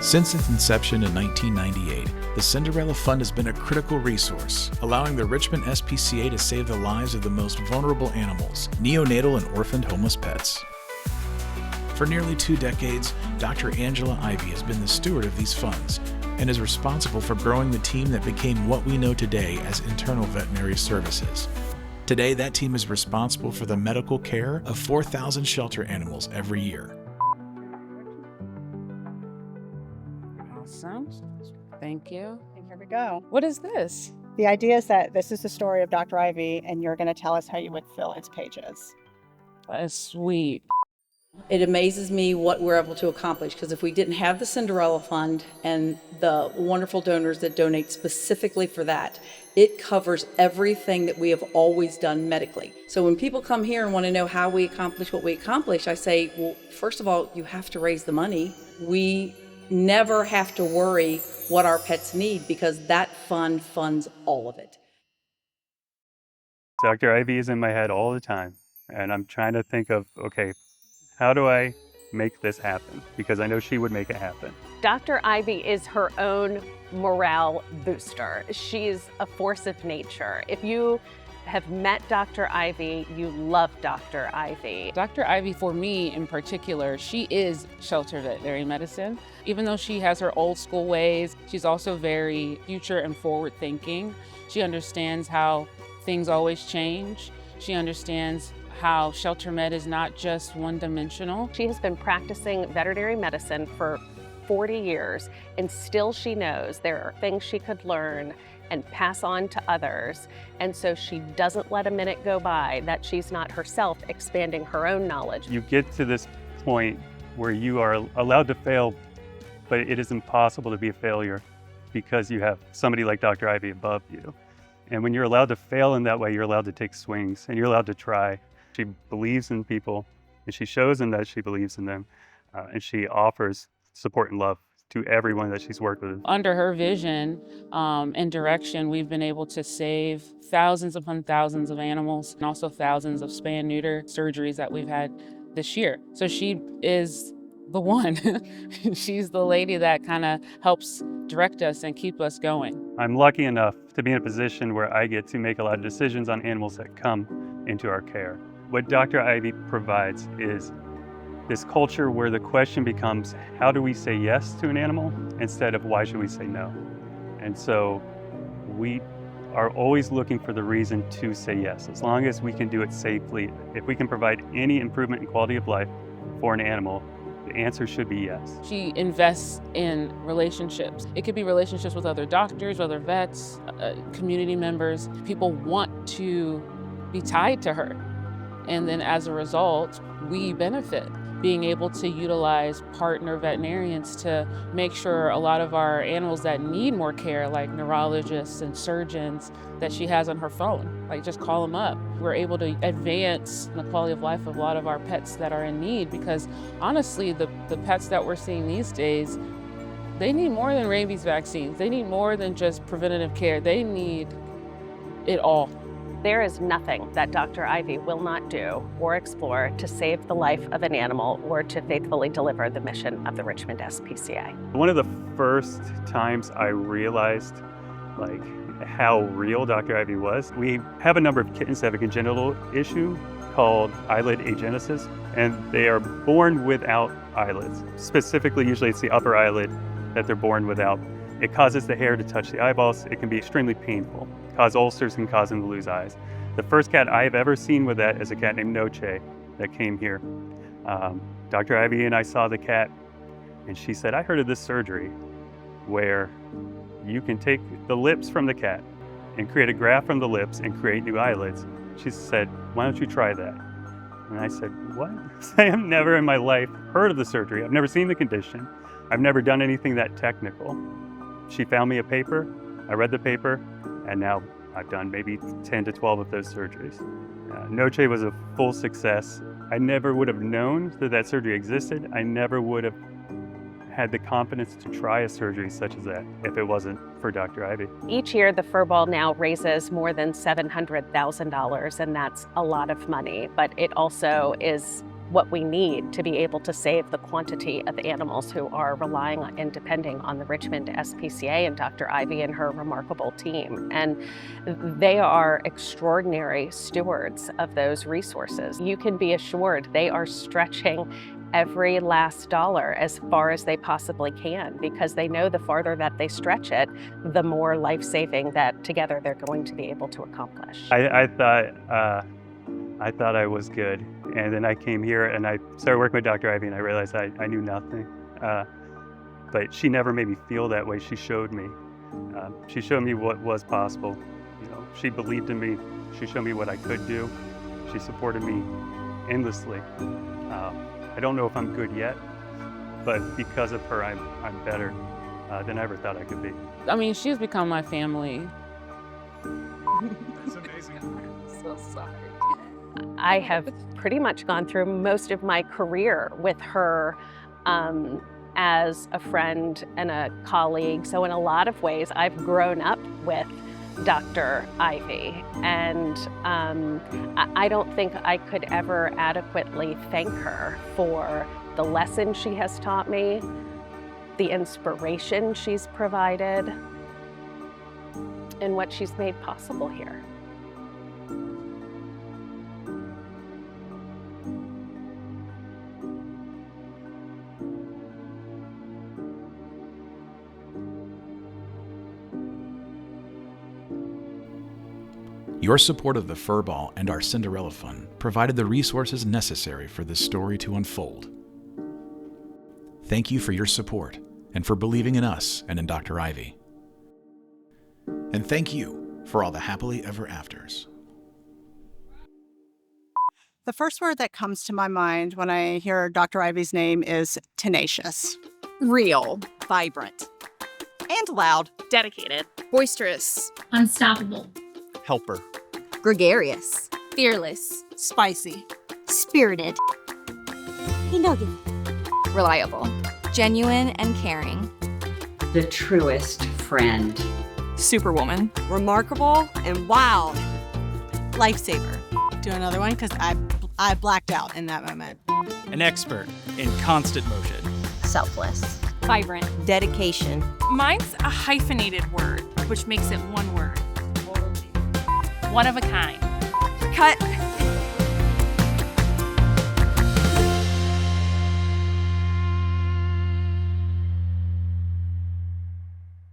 Since its inception in 1998, the Cinderella Fund has been a critical resource, allowing the Richmond SPCA to save the lives of the most vulnerable animals, neonatal and orphaned homeless pets. For nearly 2 decades, Dr. Angela Ivy has been the steward of these funds and is responsible for growing the team that became what we know today as Internal Veterinary Services. Today, that team is responsible for the medical care of 4,000 shelter animals every year. Awesome. Thank you. And here we go. What is this? The idea is that this is the story of Dr. Ivy, and you're going to tell us how you would fill its pages. That's sweet. It amazes me what we're able to accomplish, because if we didn't have the Cinderella Fund and the wonderful donors that donate specifically for that, it covers everything that we have always done medically. So when people come here and want to know how we accomplish what we accomplish, I say, well, first of all, you have to raise the money. We never have to worry what our pets need because that fund funds all of it. Dr. Ivy is in my head all the time, and I'm trying to think of, okay, how do I make this happen? Because I know she would make it happen. Dr. Ivy is her own morale booster. She's a force of nature. If you have met Dr. Ivy, you love Dr. Ivy. Dr. Ivy, for me in particular, she is shelter veterinary medicine. Even though she has her old school ways, she's also very future and forward thinking. She understands how things always change. She understands how shelter med is not just one-dimensional. She has been practicing veterinary medicine for 40 years, and still she knows there are things she could learn and pass on to others. And so she doesn't let a minute go by that she's not herself expanding her own knowledge. You get to this point where you are allowed to fail, but it is impossible to be a failure because you have somebody like Dr. Ivy above you. And when you're allowed to fail in that way, you're allowed to take swings and you're allowed to try. She believes in people, and she shows them that she believes in them, and she offers support and love to everyone that she's worked with. Under her vision and direction, we've been able to save thousands upon thousands of animals and also thousands of spay and neuter surgeries that we've had this year. So she is the one. She's the lady that kind of helps direct us and keep us going. I'm lucky enough to be in a position where I get to make a lot of decisions on animals that come into our care. What Dr. Ivy provides is this culture where the question becomes, how do we say yes to an animal instead of why should we say no? And so we are always looking for the reason to say yes, as long as we can do it safely. If we can provide any improvement in quality of life for an animal, the answer should be yes. She invests in relationships. It could be relationships with other doctors, other vets, community members. People want to be tied to her. And then as a result, we benefit, being able to utilize partner veterinarians to make sure a lot of our animals that need more care, like neurologists and surgeons, that she has on her phone, like just call them up. We're able to advance the quality of life of a lot of our pets that are in need, because honestly, the pets that we're seeing these days, they need more than rabies vaccines. They need more than just preventative care. They need it all. There is nothing that Dr. Ivy will not do or explore to save the life of an animal or to faithfully deliver the mission of the Richmond SPCA. One of the first times I realized how real Dr. Ivy was, we have a number of kittens that have a congenital issue called eyelid agenesis, and they are born without eyelids. Specifically, usually it's the upper eyelid that they're born without. It causes the hair to touch the eyeballs. It can be extremely painful. Cause ulcers and cause them to lose eyes. The first cat I've ever seen with that is a cat named Noche that came here. Dr. Ivy and I saw the cat, and she said, I heard of this surgery where you can take the lips from the cat and create a graft from the lips and create new eyelids. She said, why don't you try that? And I said, what? I have never in my life heard of the surgery. I've never seen the condition. I've never done anything that technical. She found me a paper, I read the paper, and now I've done maybe 10 to 12 of those surgeries. Noche was a full success. I never would have known that that surgery existed. I never would have had the confidence to try a surgery such as that if it wasn't for Dr. Ivy. Each year, the Furball now raises more than $700,000, and that's a lot of money, but it also is what we need to be able to save the quantity of animals who are relying on and depending on the Richmond SPCA and Dr. Ivy and her remarkable team. And they are extraordinary stewards of those resources. You can be assured they are stretching every last dollar as far as they possibly can, because they know the farther that they stretch it, the more life-saving that together they're going to be able to accomplish. I thought I was good. And then I came here and I started working with Dr. Ivy, and I realized I knew nothing. But she never made me feel that way. She showed me. She showed me what was possible. You know, she believed in me. She showed me what I could do. She supported me endlessly. I don't know if I'm good yet, but because of her, I'm better than I ever thought I could be. I mean, she's become my family. That's amazing. So sorry. I have pretty much gone through most of my career with her as a friend and a colleague. So in a lot of ways, I've grown up with Dr. Ivy, and I don't think I could ever adequately thank her for the lessons she has taught me, the inspiration she's provided, and what she's made possible here. Your support of the Furball and our Cinderella Fund provided the resources necessary for this story to unfold. Thank you for your support and for believing in us and in Dr. Ivy. And thank you for all the happily ever afters. The first word that comes to my mind when I hear Dr. Ivy's name is tenacious. Real. Vibrant. And loud. Dedicated. Boisterous. Unstoppable. Helper. Gregarious. Fearless. Spicy. Spirited. Reliable. Genuine and caring. The truest friend. Superwoman. Remarkable and wild. Lifesaver. Do another one because I blacked out in that moment. An expert in constant motion. Selfless. Vibrant. Dedication. Mine's a hyphenated word, which makes it one word. One of a kind. Cut